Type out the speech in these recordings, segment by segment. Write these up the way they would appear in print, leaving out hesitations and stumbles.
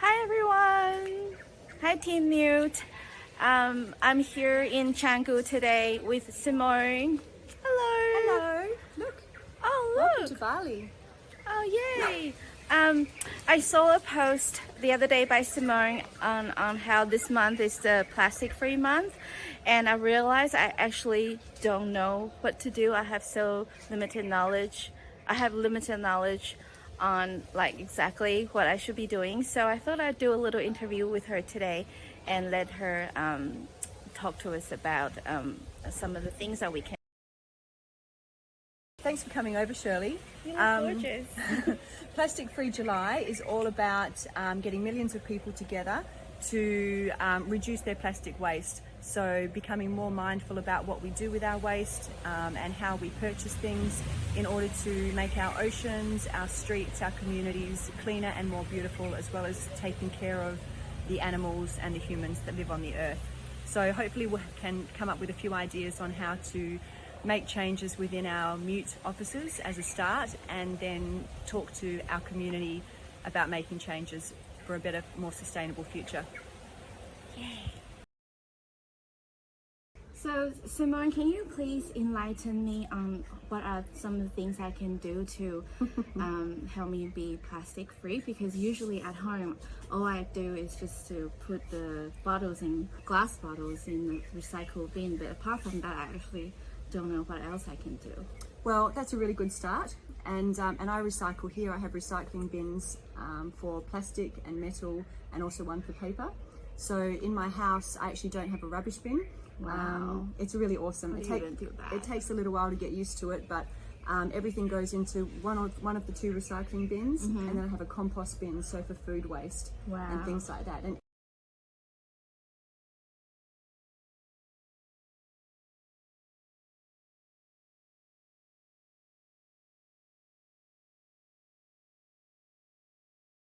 Hi everyone! Hi Team Mute. I'm here in Canggu today with Simone. Hello! Hello. Look. Oh Welcome look! to Bali. Oh yay! I saw a post the other day by Simone on how this month is the plastic-free month, and I realized I actually don't know what to do. I have so limited knowledge. I have limited knowledge on like exactly what I should be doing. So I thought I'd do a little interview with her today and let her talk to us about some of the things that we can. Thanks for coming over, Shirley. You look gorgeous. Plastic Free July is all about getting millions of people together to reduce their plastic waste. So becoming more mindful about what we do with our waste and how we purchase things in order to make our oceans, our streets, our communities cleaner and more beautiful, as well as taking care of the animals and the humans that live on the earth. So hopefully we can come up with a few ideas on how to make changes within our Mute offices as a start, and then talk to our community about making changes for a better, more sustainable future. Yay. So Simone, can you please enlighten me on what are some of the things I can do to help me be plastic free? Because usually at home, all I do is just to put the bottles in glass bottles in the recycle bin. But apart from that, I actually don't know what else I can do. Well, that's a really good start. And I recycle here. I have recycling bins for plastic and metal, and also one for paper. So in my house, I actually don't have a rubbish bin. Wow. It's really awesome. It takes a little while to get used to it, but everything goes into one of the two recycling bins, and then I have a compost bin, so for food waste and things like that. And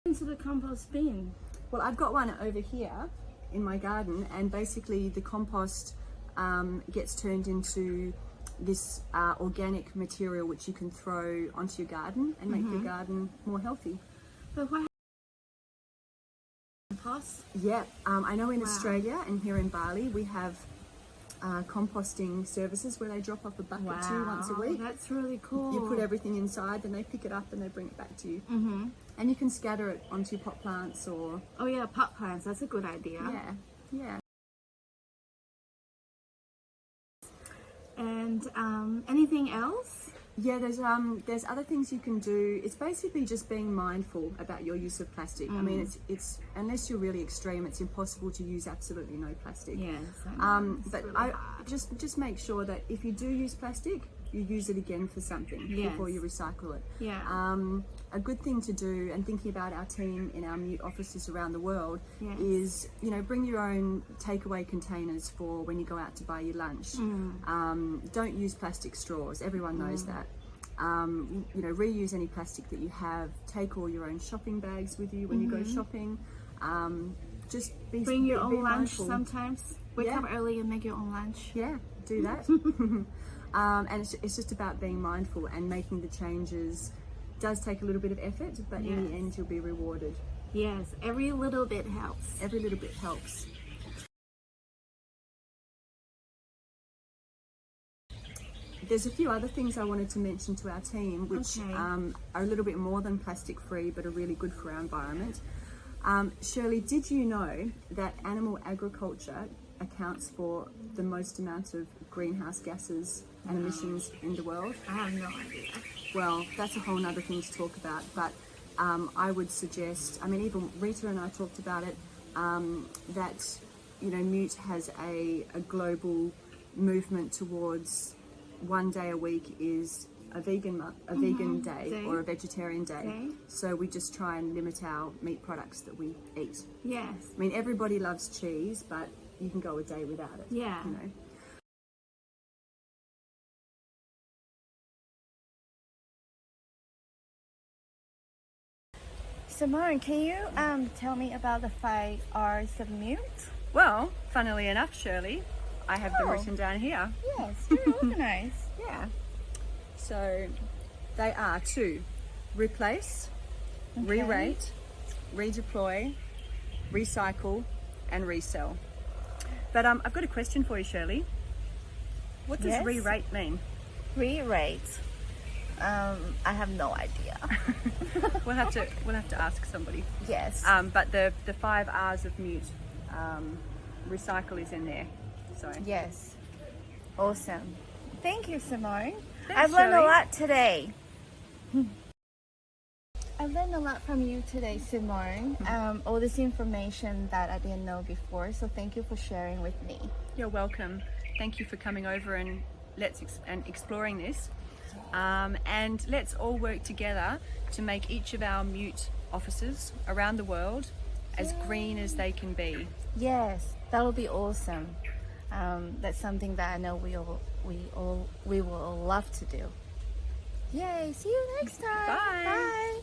Into the compost bin. well, I've got one over here in my garden, and basically the compost gets turned into this organic material which you can throw onto your garden and make your garden more healthy. But what compost? Yeah, I know in Australia and here in Bali we have composting services where they drop off a bucket to you once a week. That's really cool. You put everything inside, then they pick it up and they bring it back to you. And you can scatter it onto your pot plants or... Oh yeah, pot plants, that's a good idea. Yeah. And anything else? Yeah, there's other things you can do. It's basically just being mindful about your use of plastic. I mean, it's unless you're really extreme, it's impossible to use absolutely no plastic. Yes. But I just make sure that if you do use plastic, you use it again for something before you recycle it. Yeah. A good thing to do, and thinking about our team in our Mute offices around the world, is, you know, bring your own takeaway containers for when you go out to buy your lunch. Don't use plastic straws. Everyone knows that. You know, reuse any plastic that you have. Take all your own shopping bags with you when you go shopping. Just bring your own lunch mindful. Sometimes. Wake up early and make your own lunch. Yeah, do that. And it's just about being mindful and making the changes. Does take a little bit of effort, but in the end you'll be rewarded. Yes, every little bit helps. Every little bit helps. There's a few other things I wanted to mention to our team, which are a little bit more than plastic free, but are really good for our environment. Shirley, did you know that animal agriculture accounts for the most amount of greenhouse gases and emissions in the world? I have no idea. Well, that's a whole nother thing to talk about, but I would suggest, I mean, even Rita and I talked about it, that, you know, Mute has a global movement towards one day a week is a vegan day or a vegetarian day. So we just try and limit our meat products that we eat. Yes. I mean, everybody loves cheese, but you can go a day without it. Yeah. You know. Simone, can you tell me about the 5 R's of Mute? Well, funnily enough, Shirley, I have them written down here. Yes, very organized. Yeah. So they are to replace, re-rate, redeploy, recycle, and resell. But I've got a question for you, Shirley. What does Yes? re-rate mean? Re-rate. I have no idea. We'll have to ask somebody. Yes. But the 5 R's of mute, recycle is in there. So Yes. Awesome. Thank you, Simone. Thanks, I've learned a Shirley. lot today. I've learned a lot from you today, Simone. All this information that I didn't know before. So thank you for sharing with me. you're welcome. Thank you for coming over and exploring this. And let's all work together to make each of our mute offices around the world as green as they can be. Yes, that'll be awesome. That's something that I know we will love to do. Yay! See you next time. Bye. Bye.